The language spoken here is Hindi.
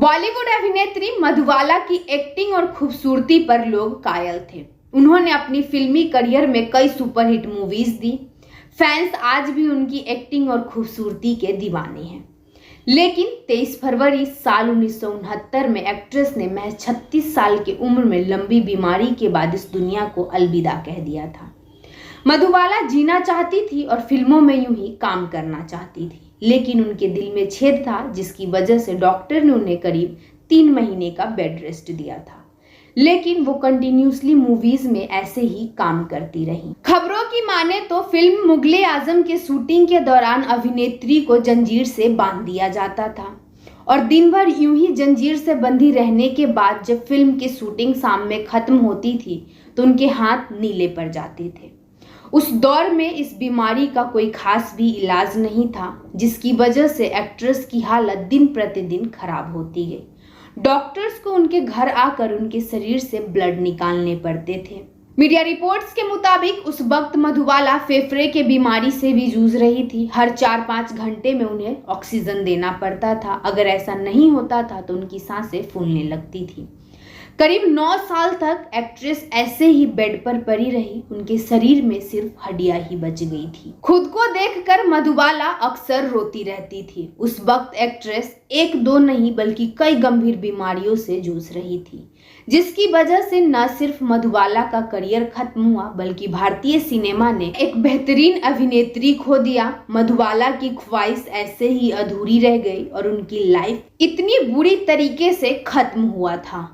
बॉलीवुड अभिनेत्री मधुबाला की एक्टिंग और खूबसूरती पर लोग कायल थे। उन्होंने अपनी फिल्मी करियर में कई सुपरहिट मूवीज दी। फैंस आज भी उनकी एक्टिंग और खूबसूरती के दीवाने हैं। लेकिन 23 फरवरी साल 1969 में एक्ट्रेस ने महज 36 साल की उम्र में लंबी बीमारी के बाद इस दुनिया को अलविदा कह दिया था। मधुबाला जीना चाहती थी और फिल्मों में यूं ही काम करना चाहती थी, लेकिन उनके दिल में छेद था, जिसकी वजह से डॉक्टर ने उन्हें करीब 3 महीने का बेड रेस्ट दिया था। लेकिन वो कंटिन्यूसली मूवीज में ऐसे ही काम करती रही। खबरों की माने तो फिल्म मुगले आजम के शूटिंग के दौरान अभिनेत्री को जंजीर से बांध दिया जाता था और दिन भर यूं ही जंजीर से बंधी रहने के बाद जब फिल्म की शूटिंग शाम में खत्म होती थी तो उनके हाथ नीले पड़ जाते थे। उस दौर में इस बीमारी का कोई खास भी इलाज नहीं था, जिसकी वजह से एक्ट्रेस की हालत दिन प्रतिदिन खराब होती गई। डॉक्टर्स को उनके घर आकर उनके शरीर से ब्लड निकालने पड़ते थे। मीडिया रिपोर्ट्स के मुताबिक उस वक्त मधुबाला फेफड़े के बीमारी से भी जूझ रही थी। हर 4-5 घंटे में उन्हें ऑक्सीजन देना पड़ता था। अगर ऐसा नहीं होता था तो उनकी सांसें फूलने लगती थी। करीब 9 साल तक एक्ट्रेस ऐसे ही बेड पर पड़ी रही। उनके शरीर में सिर्फ हड्डियां ही बच गई थी। खुद को देखकर मधुबाला अक्सर रोती रहती थी। उस वक्त एक्ट्रेस 1-2 नहीं बल्कि कई गंभीर बीमारियों से जूझ रही थी, जिसकी वजह से न सिर्फ मधुबाला का करियर खत्म हुआ बल्कि भारतीय सिनेमा ने एक बेहतरीन अभिनेत्री खो दिया। मधुबाला की ख्वाहिश ऐसे ही अधूरी रह गई और उनकी लाइफ इतनी बुरी तरीके से खत्म हुआ था।